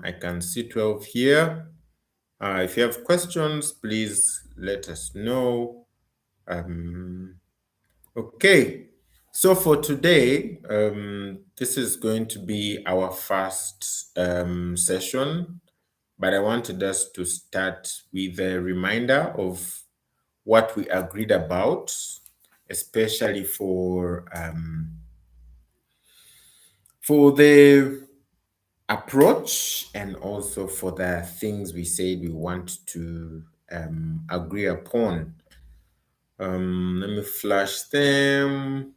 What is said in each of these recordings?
I can see 12 here. If you have questions, please let us know. Okay, so for today, this is going to be our first session, but I wanted us to start with a reminder of what we agreed about, especially for the approach and also for the things we said we want to agree upon. Let me flash them.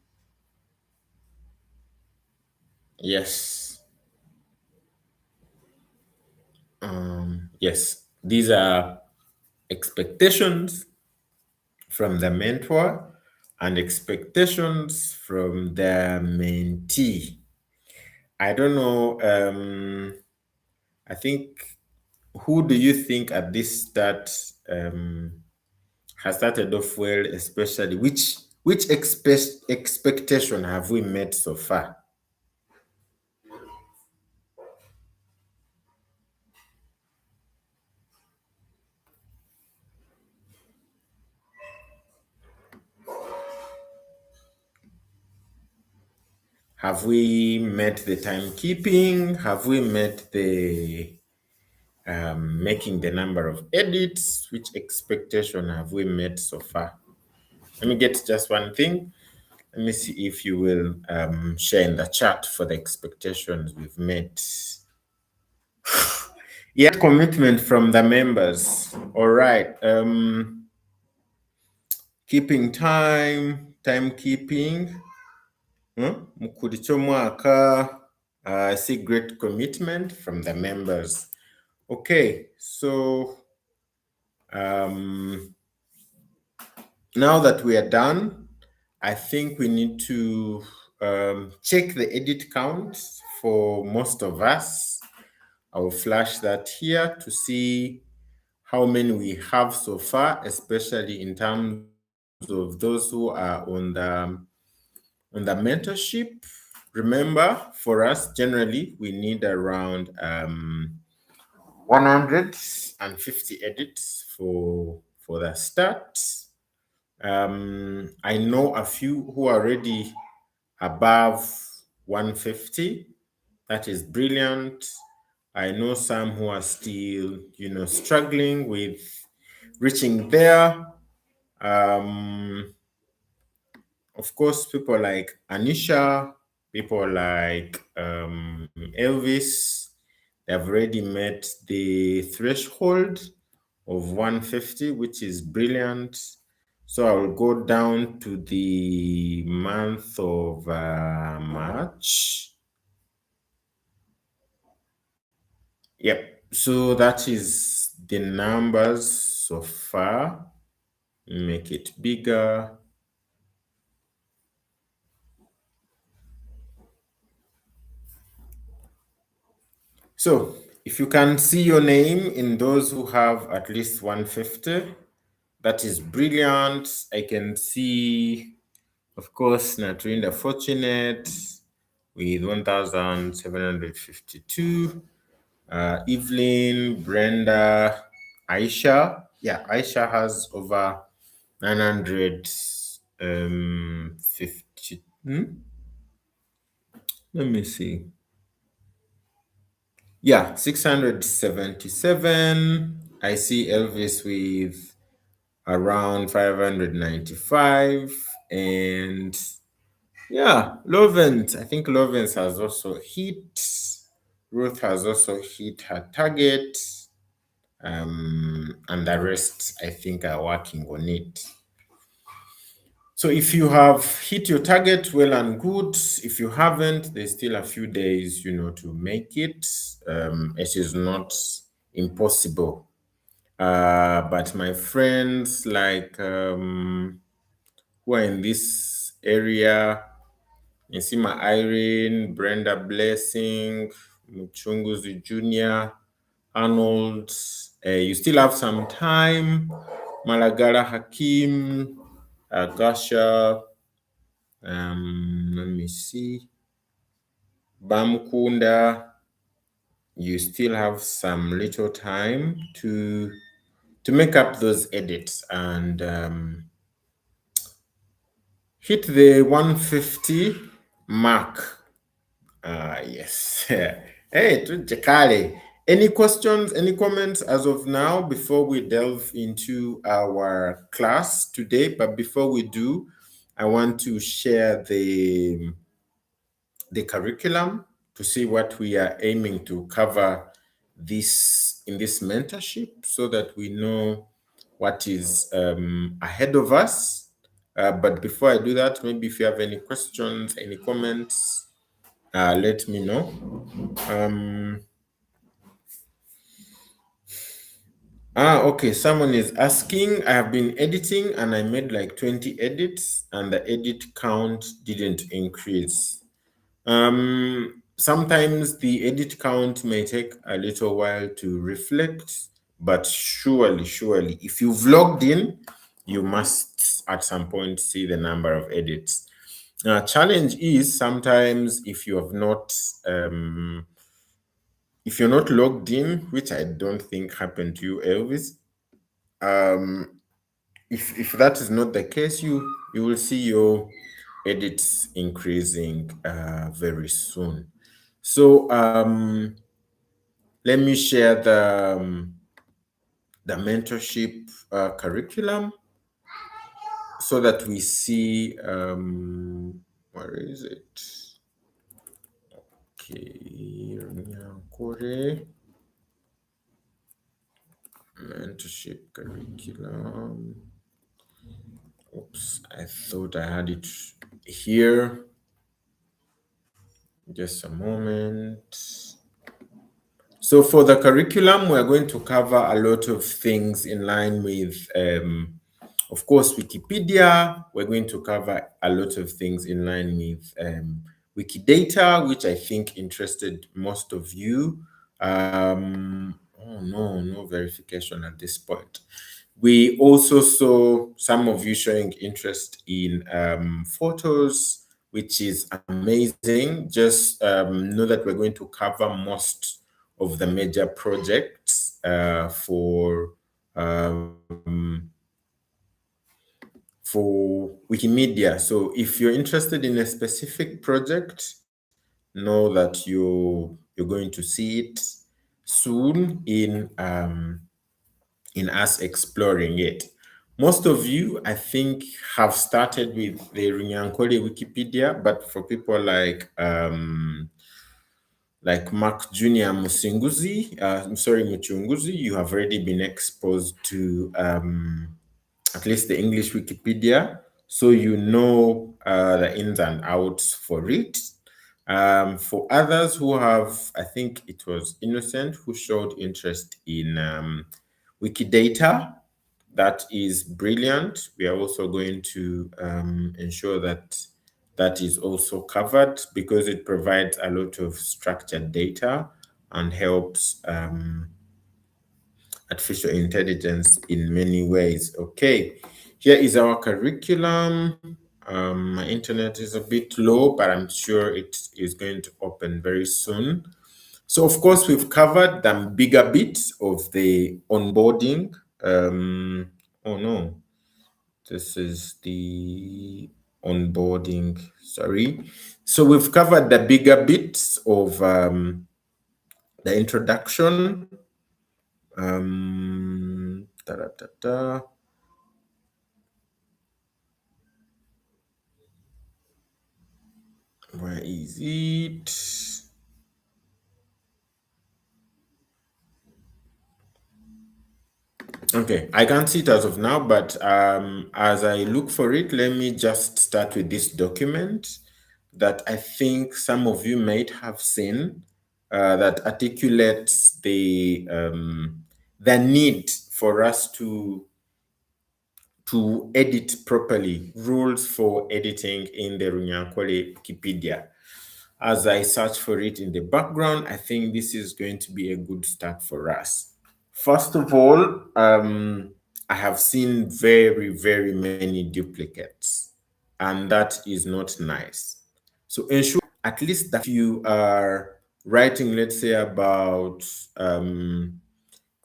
Yes. Yes, these are expectations from the mentor and expectations from the mentee. I don't know. I think, who do you think at this start has started off well, especially which expectation have we met so far? Have we met the timekeeping? Have we met the making the number of edits? Which expectation have we met so far? Let me get just one thing. Let me see if you will share in the chat for the expectations we've met. Yeah, commitment from the members. All right. Keeping timekeeping. Mukuricho mwaka. I see great commitment from the members. Okay, so now that we are done, I think we need to check the edit count for most of us. I will flash that here to see how many we have so far, especially in terms of those who are on the mentorship. Remember, for us, generally, we need around 150 edits for the start. I know a few who are already above 150. That is brilliant. I know some who are still, struggling with reaching there. Of course, people like Anisha, people like Elvis, they've already met the threshold of 150, which is brilliant. So I will go down to the month of March. Yep, so that is the numbers so far. Make it bigger. So if you can see your name in those who have at least 150, that is brilliant. I can see, of course, Natrinda Fortunate with 1,752. Evelyn, Brenda, Aisha. Yeah, Aisha has over 950. Let me see. Yeah, 677. I see Elvis with around 595. And yeah, Lovens. I think Lovens has also hit. Ruth has also hit her target. And the rest, I think, are working on it. So if you have hit your target, well and good. If you haven't, there's still a few days, to make it. It is not impossible. But my friends, like who are in this area, Nsima Irene, Brenda Blessing, Muchunguzi Jr., Arnold, you still have some time. Malagara Hakim, Gasha, let me see, Bamkunda, you still have some little time to make up those edits and hit the 150 mark. Yes. Hey, Jakale. Any questions, any comments as of now before we delve into our class today? But before we do, I want to share the curriculum to see what we are aiming to cover this in this mentorship so that we know what is ahead of us. But before I do that, maybe if you have any questions, any comments, let me know. Um, okay. Someone is asking. I have been editing and I made like 20 edits, and the edit count didn't increase. Sometimes the edit count may take a little while to reflect, but surely, if you've logged in, you must at some point see the number of edits. Challenge is sometimes if you're not logged in, which I don't think happened to you, Elvis. Um, if that is not the case, you will see your edits increasing very soon. So let me share the mentorship curriculum so that we see where is it? Okay, Runyankore mentorship curriculum. Oops, I thought I had it here. Just a moment. So for the curriculum, we're going to cover a lot of things in line with, of course, Wikipedia. We're going to cover a lot of things in line with Wikidata, which I think interested most of you. Oh no, no verification at this point. We also saw some of you showing interest in photos, which is amazing. Just know that we're going to cover most of the major projects for Wikimedia. So if you're interested in a specific project, know that you're going to see it soon in us exploring it. Most of you, I think, have started with the Runyankore Wikipedia, but for people like Mark Junior Musinguzi, I'm sorry, Muchunguzi, you have already been exposed to at least the English Wikipedia, so you know the ins and outs for it. For others who have, I think it was Innocent who showed interest in Wikidata. That is brilliant. We are also going to ensure that that is also covered because it provides a lot of structured data and helps artificial intelligence in many ways. Okay, here is our curriculum. My internet is a bit low, but I'm sure it is going to open very soon. So, of course, we've covered the bigger bits of the onboarding. Oh no, this is the onboarding. Sorry. So, we've covered the bigger bits of the introduction. Da, da, da, da. Where is it? Okay, I can't see it as of now, but as I look for it, let me just start with this document that I think some of you might have seen that articulates the need for us to edit properly, rules for editing in the Runyankore Wikipedia. As I search for it in the background, I think this is going to be a good start for us. First of all, I have seen very many duplicates, and that is not nice. So ensure at least that you are writing, let's say, about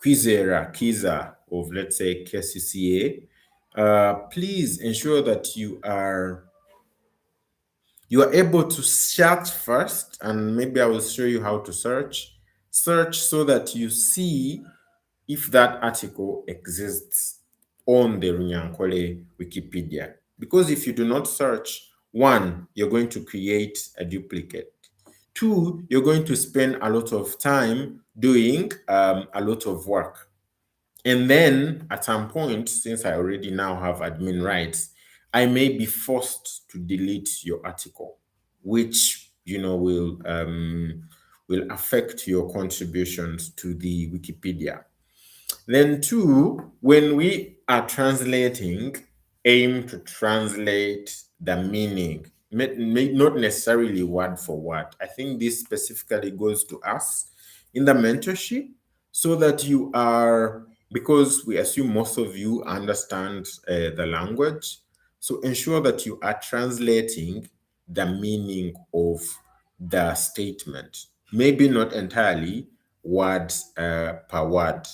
Kiza of, let's say, KCCA, please ensure that you are able to search first, and maybe I will show you how to search. Search so that you see if that article exists on the Runyankore Wikipedia. Because if you do not search, one, you're going to create a duplicate. Two, you're going to spend a lot of time doing a lot of work. And then at some point, since I already now have admin rights, I may be forced to delete your article, which will affect your contributions to the Wikipedia. Then two, when we are translating, aim to translate the meaning, not necessarily word for word. I think this specifically goes to us in the mentorship, so that you are, because we assume most of you understand the language, so ensure that you are translating the meaning of the statement. Maybe not entirely word per word.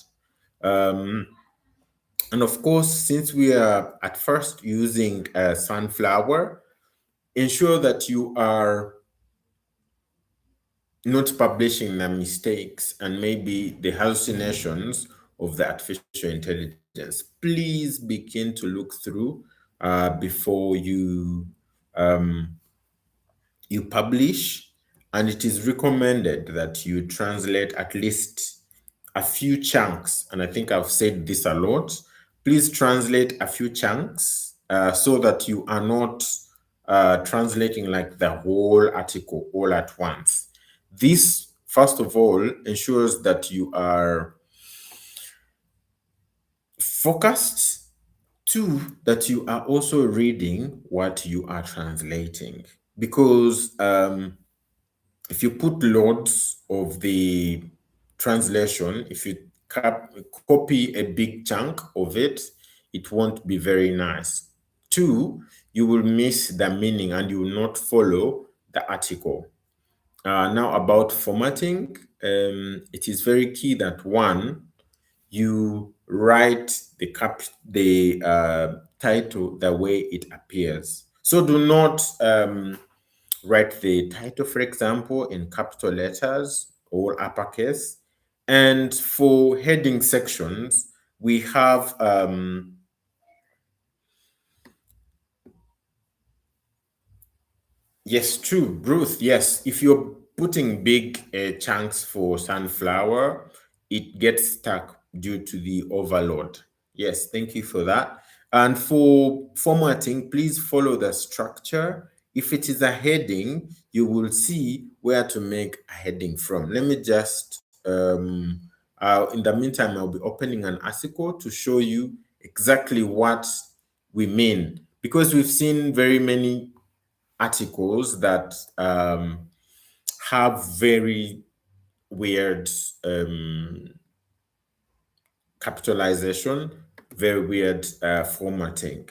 Um, and of course, since we are at first using sunflower, ensure that you are not publishing the mistakes and maybe the hallucinations of the artificial intelligence. Please begin to look through before you publish, and it is recommended that you translate at least a few chunks. And I think I've said this a lot. Please translate a few chunks so that you are not translating like the whole article all at once. This, first of all, ensures that you are focused. Two, that you are also reading what you are translating. Because if you put loads of the translation, if you copy a big chunk of it, it won't be very nice. Two, you will miss the meaning and you will not follow the article. Now about formatting, it is very key that one, you write the title the way it appears. So do not write the title, for example, in capital letters or uppercase. And for heading sections, we have yes, true, Bruce. Yes, if you're putting big chunks for sunflower, it gets stuck due to the overload. Yes, thank you for that. And for formatting, please follow the structure. If it is a heading, you will see where to make a heading from. Let me just, in the meantime, I'll be opening an article to show you exactly what we mean, because we've seen very many articles that have very weird capitalization, very weird formatting.